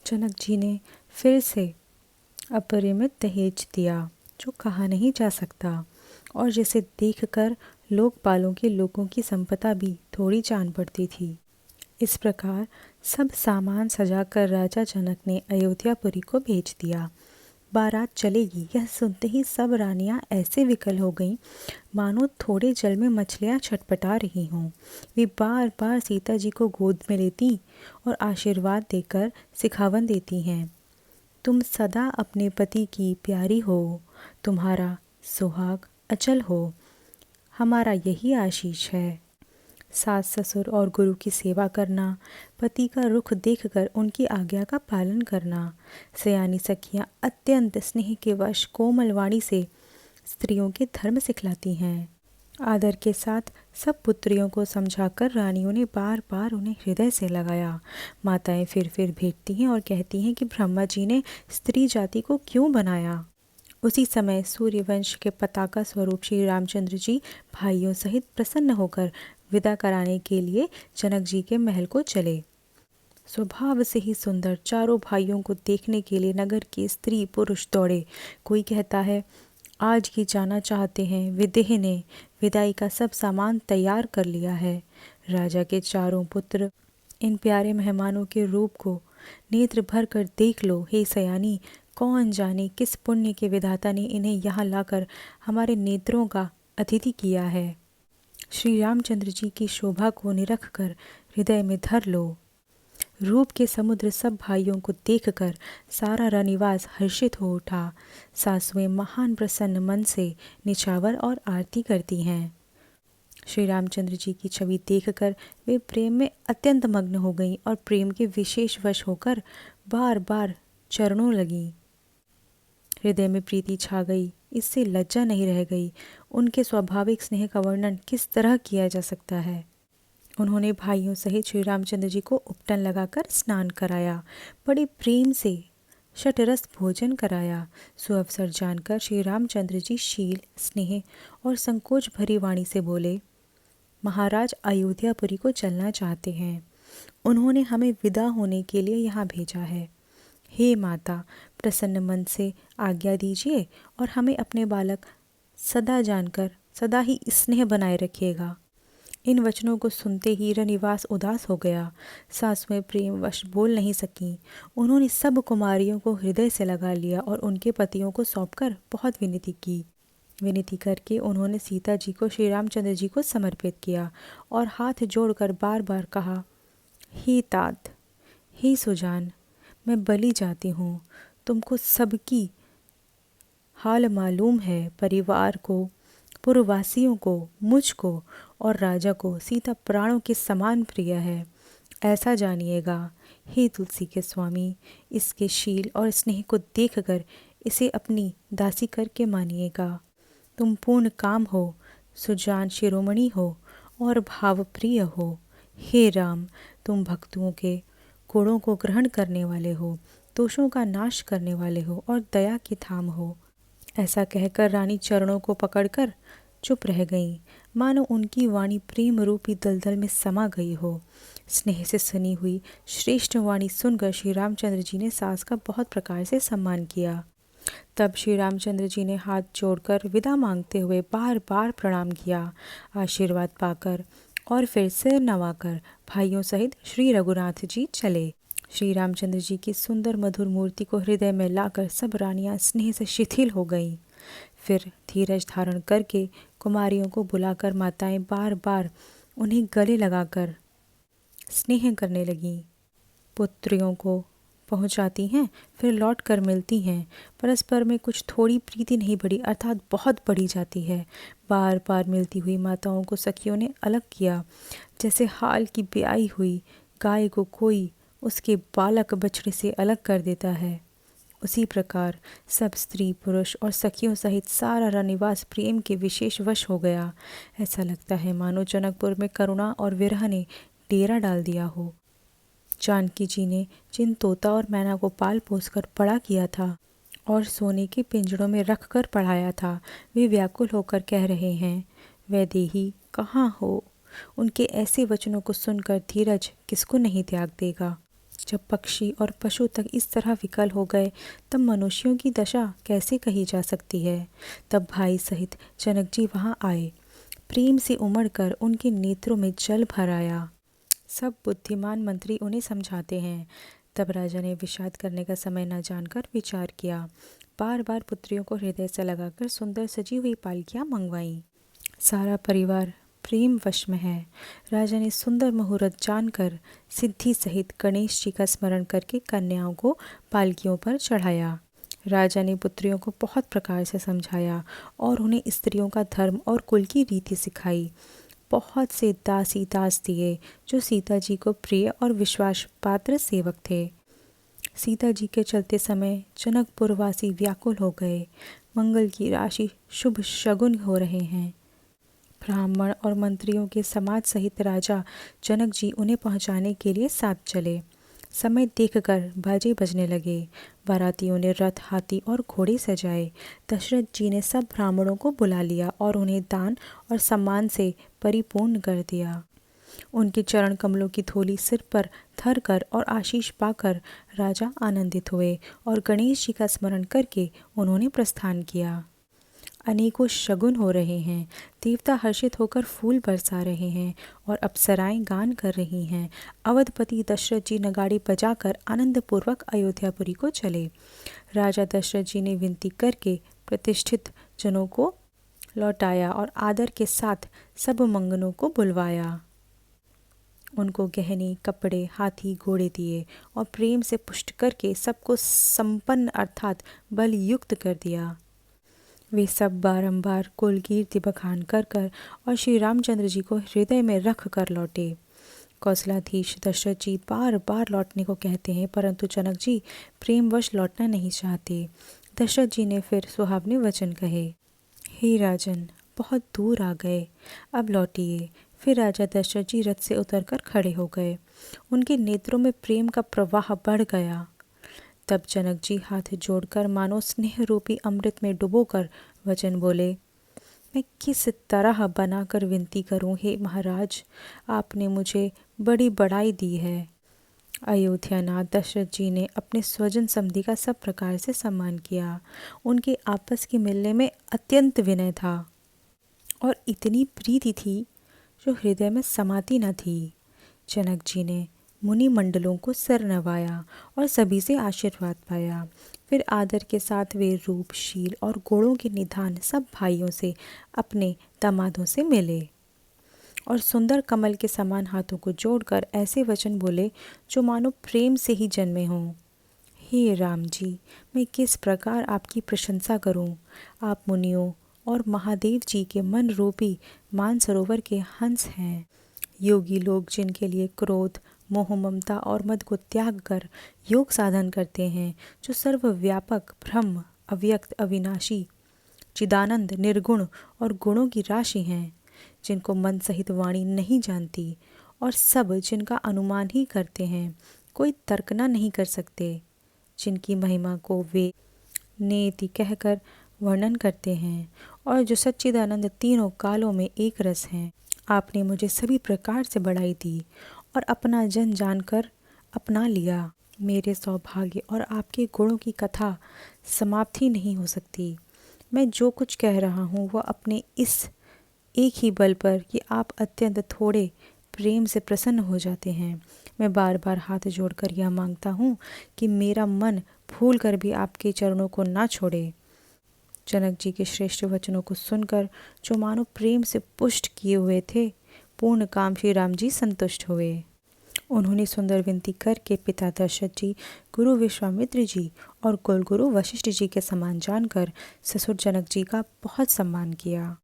जनक जी ने फिर से अपरिमित दहेज दिया जो कहा नहीं जा सकता और जिसे देखकर लोकपालों के लोगों की संपदा भी थोड़ी जान पड़ती थी। इस प्रकार सब सामान सजाकर राजा जनक ने अयोध्यापुरी को भेज दिया। बारात चलेगी यह सुनते ही सब रानियां ऐसे विकल हो गईं मानो थोड़े जल में मछलियां छटपटा रही हों। वे बार बार सीता जी को गोद में लेती और आशीर्वाद देकर सिखावन देती हैं, तुम सदा अपने पति की प्यारी हो, तुम्हारा सुहाग अचल हो, हमारा यही आशीष है। सास ससुर और गुरु की सेवा करना, पति का रुख देखकर उनकी आज्ञा का पालन करना। सयानी सखियाँ अत्यंत स्नेह के वश कोमल वाणी से स्त्रियों के धर्म सिखलाती हैं। आदर के साथ सब पुत्रियों को समझाकर रानियों ने बार बार उन्हें हृदय से लगाया। माताएं फिर भेंटती हैं और कहती हैं कि ब्रह्मा जी ने स्त्री जाति को क्यों बनाया। उसी समय सूर्यवंश के पताका स्वरूप श्री रामचंद्र जी भाइयों सहित प्रसन्न होकर विदा कराने के लिए जनक जी के महल को चले। स्वभाव से ही सुंदर चारों भाइयों को देखने के लिए नगर के स्त्री पुरुष दौड़े। कोई कहता है आज ही जाना चाहते हैं, विदेह ने विदाई का सब सामान तैयार कर लिया है। राजा के चारों पुत्र इन प्यारे मेहमानों के रूप को नेत्र भर कर देख लो हे सयानी, कौन जाने किस पुण्य के विधाता ने इन्हें यहाँ लाकर हमारे नेत्रों का अतिथि किया है। श्री रामचंद्र जी की शोभा को निरख कर हृदय में धर लो। रूप के समुद्र सब भाइयों को देखकर सारा रनिवास हर्षित हो उठा। सासुएं महान प्रसन्न मन से निछावर और आरती करती हैं। श्री रामचंद्र जी की छवि देखकर वे प्रेम में अत्यंत मग्न हो गईं और प्रेम के विशेष वश होकर बार बार चरणों लगी। हृदय में प्रीति छा गई, इससे लज्जा नहीं रह गई। उनके स्वाभाविक स्नेह का वर्णन किस तरह किया जा सकता है। उन्होंने भाइयों सहित श्री रामचंद्र जी को उपटन लगाकर स्नान कराया, बड़े प्रेम से शतरस भोजन कराया। सुअवसर जानकर श्री रामचंद्र जी शील, स्नेह और संकोच भरी वाणी से बोले, महाराज अयोध्यापुरी को चलना चाहते हैं, उन्होंने हमें विदा होने के लिए यहाँ भेजा है। हे माता, प्रसन्न मन से आज्ञा दीजिए और हमें अपने बालक सदा जानकर सदा ही स्नेह बनाए रखिएगा। इन वचनों को सुनते ही रनिवास उदास हो गया। सासुएं प्रेमवश बोल नहीं सकीं। उन्होंने सब कुमारियों को हृदय से लगा लिया और उनके पतियों को सौंपकर बहुत विनती की। विनती करके उन्होंने सीता जी को श्री रामचंद्र जी को समर्पित किया और हाथ जोड़कर बार बार कहा, हे तात, हे सुजान, मैं बलि जाती हूँ। तुमको सबकी हाल मालूम है। परिवार को, पुरवासियों को, मुझको और राजा को सीता प्राणों के समान प्रिय है, ऐसा जानिएगा। हे तुलसी के स्वामी, इसके शील और स्नेह को देखकर इसे अपनी दासी करके मानिएगा। तुम पूर्ण काम हो, सुजान शिरोमणि हो और भावप्रिय हो। हे राम, तुम भक्तों के गुणों को ग्रहण करने वाले हो, दोषों का नाश करने वाले हो और दया के धाम हो। ऐसा कहकर रानी चरणों को पकड़कर चुप रह गईं, मानो उनकी वाणी प्रेम रूपी दलदल में समा गई हो। स्नेह से सनी हुई श्रेष्ठ वाणी सुनकर श्री रामचंद्र जी ने सास का बहुत प्रकार से सम्मान किया। तब श्री रामचंद्र जी ने हाथ जोड़कर विदा मांगते हुए बार बार प्रणाम किया। आशीर्वाद पाकर और फिर सिर नवाकर भाइयों सहित श्री रघुनाथ जी चले। श्री रामचंद्र जी की सुंदर मधुर मूर्ति को हृदय में लाकर सब रानियां स्नेह से शिथिल हो गईं। फिर धीरज धारण करके कुमारियों को बुलाकर माताएं बार बार उन्हें गले लगाकर स्नेह करने लगीं। पुत्रियों को पहुंचाती हैं, फिर लौट कर मिलती हैं। परस्पर में कुछ थोड़ी प्रीति नहीं बढ़ी, अर्थात बहुत बढ़ी जाती है। बार बार मिलती हुई माताओं को सखियों ने अलग किया, जैसे हाल की ब्याई हुई गाय को कोई उसके बालक बछड़े से अलग कर देता है। उसी प्रकार सब स्त्री पुरुष और सखियों सहित सारा रनिवास प्रेम के विशेष वश हो गया। ऐसा लगता है मानो जनकपुर में करुणा और विरह ने डेरा डाल दिया हो। जानकी जी ने जिन तोता और मैना को पाल पोस कर बड़ा किया था और सोने के पिंजड़ों में रख कर पढ़ाया था, वे व्याकुल होकर कह रहे हैं, वैदेही कहाँ हो। उनके ऐसे वचनों को सुनकर धीरज किसको नहीं त्याग देगा। जब पक्षी और पशु तक इस तरह विकल हो गए तब मनुष्यों की दशा कैसे कही जा सकती है। तब भाई सहित जनक जी वहाँ आए। प्रेम से उमड़कर उनके नेत्रों में जल भर आया। सब बुद्धिमान मंत्री उन्हें समझाते हैं। तब राजा ने विषाद करने का समय न जानकर विचार किया। बार बार पुत्रियों को हृदय से लगाकर सुंदर सजी हुई पालकियां मंगवाईं। सारा परिवार प्रेम वश में है। राजा ने सुंदर मुहूर्त जानकर सिद्धि सहित गणेश जी का स्मरण करके कन्याओं को पालकियों पर चढ़ाया। राजा ने पुत्रियों को बहुत प्रकार से समझाया और उन्हें स्त्रियों का धर्म और कुल की रीति सिखाई। बहुत से दासी दास दिए जो सीता जी को प्रिय और विश्वास पात्र सेवक थे। सीता जी के चलते समय जनकपुरवासी व्याकुल हो गए। मंगल की राशि शुभ शगुन हो रहे हैं। ब्राह्मण और मंत्रियों के समाज सहित राजा जनक जी उन्हें पहुंचाने के लिए साथ चले। समय देखकर बाजे बजने लगे। बारातियों ने रथ, हाथी और घोड़े सजाए। दशरथ जी ने सब ब्राह्मणों को बुला लिया और उन्हें दान और सम्मान से परिपूर्ण कर दिया। उनके चरण कमलों की थोली सिर पर धर कर और आशीष पाकर राजा आनंदित हुए और गणेश जी का स्मरण करके उन्होंने प्रस्थान किया। अनेकों शगुन हो रहे हैं। देवता हर्षित होकर फूल बरसा रहे हैं और अप्सराएं गान कर रही हैं। अवधपति दशरथ जी नगाड़ी बजाकर आनंदपूर्वक अयोध्यापुरी को चले। राजा दशरथ जी ने विनती करके प्रतिष्ठित जनों को लौटाया और आदर के साथ सब मंगनों को बुलवाया। उनको गहने, कपड़े, हाथी, घोड़े दिए और प्रेम से पुष्ट करके सबको संपन्न अर्थात बल युक्त कर दिया। वे सब बारंबार कुल कीर्ति बखान कर कर और श्री रामचंद्र जी को हृदय में रख कर लौटे। कौशलाधीश दशरथ जी बार बार लौटने को कहते हैं परंतु जनक जी प्रेमवश लौटना नहीं चाहते। दशरथ जी ने फिर सुहावने वचन कहे, हे राजन, बहुत दूर आ गए, अब लौटिए। फिर राजा दशरथ जी रथ से उतरकर खड़े हो गए। उनके नेत्रों में प्रेम का प्रवाह बढ़ गया। तब जनक जी हाथ जोड़कर मानो स्नेह रूपी अमृत में डुबोकर वचन बोले, मैं किस तरह बनाकर विनती करूं, हे महाराज, आपने मुझे बड़ी बड़ाई दी है। अयोध्यानाथ दशरथ जी ने अपने स्वजन समधि का सब प्रकार से सम्मान किया। उनके आपस के मिलने में अत्यंत विनय था और इतनी प्रीति थी जो हृदय में समाती न थी। जनक जी ने मुनि मंडलों को सिर नवाया और सभी से आशीर्वाद पाया। फिर आदर के साथ वे रूप, शील और गुणों के निधान सब भाइयों से अपने दामादों से मिले और सुंदर कमल के समान हाथों को जोड़कर ऐसे वचन बोले जो मानो प्रेम से ही जन्मे हों। हे राम जी, मैं किस प्रकार आपकी प्रशंसा करूं? आप मुनियों और महादेव जी के मन रूपी मानसरोवर के हंस हैं। योगी लोग जिनके लिए क्रोध, मोह, ममता और मद को त्याग कर योग साधन करते हैं, जो सर्वव्यापक, ब्रह्म, अव्यक्त, अविनाशी, चिदानंद, निर्गुण और गुणों की राशि हैं, जिनको मन सहित वाणी नहीं जानती और सब जिनका अनुमान ही करते हैं, कोई तर्कना नहीं कर सकते, जिनकी महिमा को वे नेति कहकर वर्णन करते हैं और जो सच्चिदानंद तीनों कालों में एक रस हैं। आपने मुझे सभी प्रकार से बढ़ाई दी और अपना जन जानकर अपना लिया। मेरे सौभाग्य और आपके गुणों की कथा समाप्त ही नहीं हो सकती। मैं जो कुछ कह रहा हूँ वह अपने इस एक ही बल पर कि आप अत्यंत थोड़े प्रेम से प्रसन्न हो जाते हैं। मैं बार बार हाथ जोड़कर यह मांगता हूँ कि मेरा मन भूल कर भी आपके चरणों को ना छोड़े। जनक जी के श्रेष्ठ वचनों को सुनकर जो मानो प्रेम से पुष्ट किए हुए थे, पूर्ण काम श्री राम जी संतुष्ट हुए। उन्होंने सुंदर विनती करके पिता दशरथ जी, गुरु विश्वामित्र जी और कुलगुरु वशिष्ठ जी के समान जानकर ससुर जनक जी का बहुत सम्मान किया।